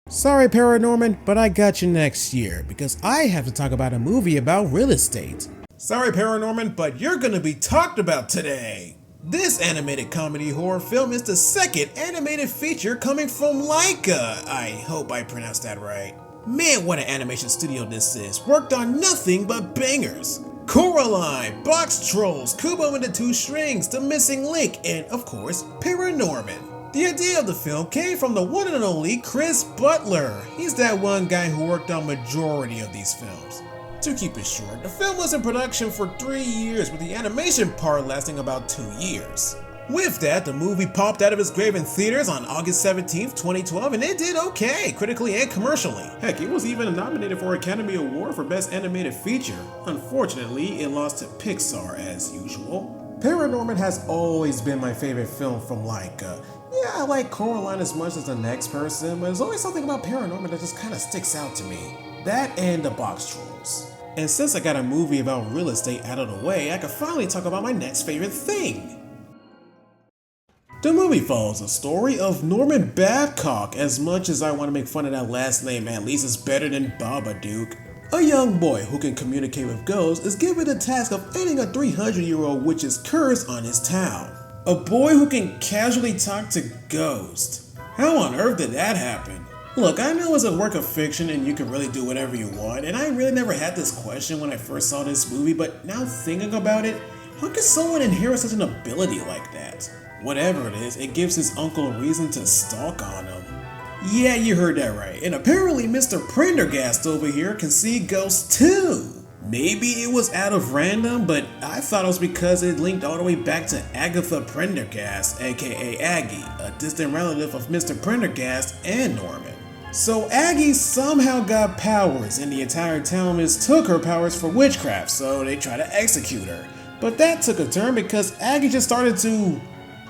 Sorry ParaNorman, but I got you next year because I have to talk about a movie about real estate. Sorry ParaNorman, but you're gonna be talked about today. This animated comedy horror film is the second animated feature coming from Laika. I hope I pronounced that right. Man, what an animation studio this is. Worked on nothing but bangers. Coraline, Box Trolls, Kubo and the Two Strings, The Missing Link, and of course, ParaNorman. The idea of the film came from the one and only Chris Butler. He's that one guy who worked on majority of these films. To keep it short, the film was in production for 3 years, with the animation part lasting about 2 years. With that, the movie popped out of its grave in theaters on August 17th, 2012, and it did okay, critically and commercially. Heck, it was even nominated for Academy Award for Best Animated Feature. Unfortunately, it lost to Pixar as usual. ParaNorman has always been my favorite film from Laika. Yeah, I like Coraline as much as the next person, but there's always something about ParaNorman that just kinda sticks out to me. That and the Box Trolls. And since I got a movie about real estate out of the way, I can finally talk about my next favorite thing. The movie follows the story of Norman Babcock. As much as I want to make fun of that last name, at least it's better than Babadook. A young boy who can communicate with ghosts is given the task of ending a 300-year-old witch's curse on his town. A boy who can casually talk to ghosts. How on earth did that happen? Look, I know it's a work of fiction and you can really do whatever you want, and I really never had this question when I first saw this movie, but now thinking about it, how can someone inherit such an ability like that? Whatever it is, it gives his uncle a reason to stalk on him. Yeah, you heard that right, and apparently Mr. Prendergast over here can see ghosts too. Maybe it was out of random, but I thought it was because it linked all the way back to Agatha Prendergast, aka Aggie, a distant relative of Mr. Prendergast and Norman. So Aggie somehow got powers, and the entire town mistook her powers for witchcraft, so they tried to execute her. But that took a turn because Aggie just started to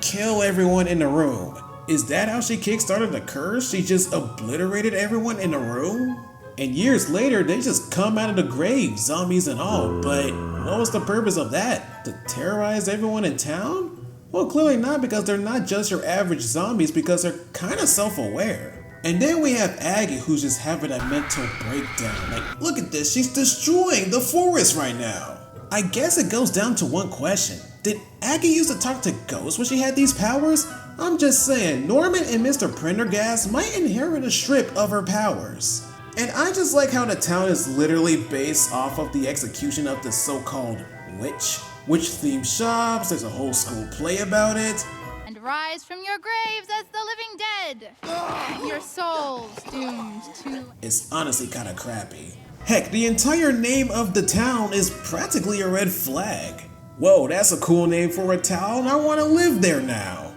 kill everyone in the room. Is that how she kickstarted the curse? She just obliterated everyone in the room? And years later, they just come out of the grave, zombies and all, but what was the purpose of that? To terrorize everyone in town? Well, clearly not, because they're not just your average zombies, because they're kinda self-aware. And then we have Aggie, who's just having a mental breakdown. Like, look at this, she's destroying the forest right now. I guess it goes down to one question. Did Aggie used to talk to ghosts when she had these powers? I'm just saying, Norman and Mr. Prendergast might inherit a strip of her powers. And I just like how the town is literally based off of the execution of the so-called witch-themed shops. There's a whole school play about it. And rise from your graves as the living dead. Your souls doomed to... It's honestly kinda crappy. Heck, the entire name of the town is practically a red flag. Whoa, that's a cool name for a town. I wanna live there now.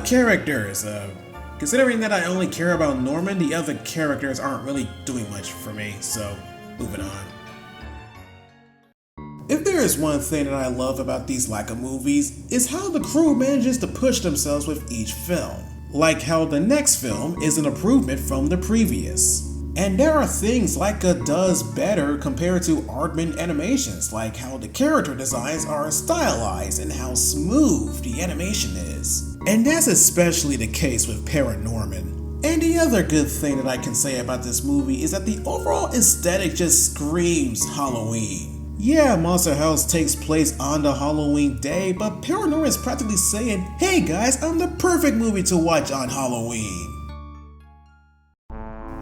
Characters. Considering that I only care about Norman, the other characters aren't really doing much for me, so moving on. If there is one thing that I love about these Laika movies, is how the crew manages to push themselves with each film. Like how the next film is an improvement from the previous. And there are things Laika does better compared to Aardman animations, like how the character designs are stylized and how smooth the animation is. And that's especially the case with ParaNorman. And the other good thing that I can say about this movie is that the overall aesthetic just screams Halloween. Yeah, Monster House takes place on the Halloween day, but ParaNorman is practically saying, hey guys, I'm the perfect movie to watch on Halloween.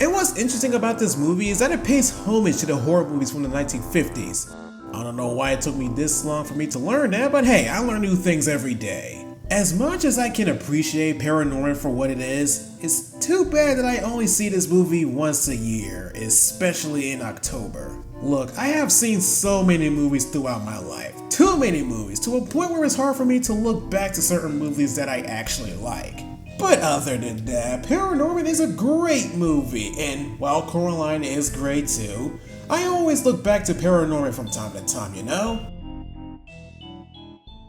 And what's interesting about this movie is that it pays homage to the horror movies from the 1950s. I don't know why it took me this long for me to learn that, but hey, I learn new things every day. As much as I can appreciate ParaNorman for what it is, it's too bad that I only see this movie once a year, especially in October. Look, I have seen so many movies throughout my life, too many movies, to a point where it's hard for me to look back to certain movies that I actually like. But other than that, ParaNorman is a great movie, and while Coraline is great too, I always look back to ParaNorman from time to time, you know?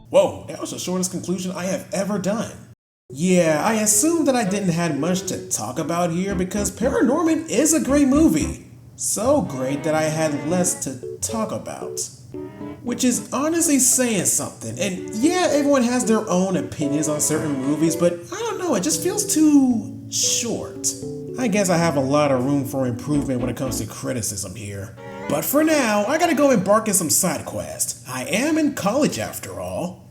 Whoa, that was the shortest conclusion I have ever done. Yeah, I assumed that I didn't have much to talk about here because ParaNorman is a great movie. So great that I had less to talk about. Which is honestly saying something. And yeah, everyone has their own opinions on certain movies, but I don't know, it just feels too short. I guess I have a lot of room for improvement when it comes to criticism here. But for now, I gotta go embark in some side quests. I am in college after all.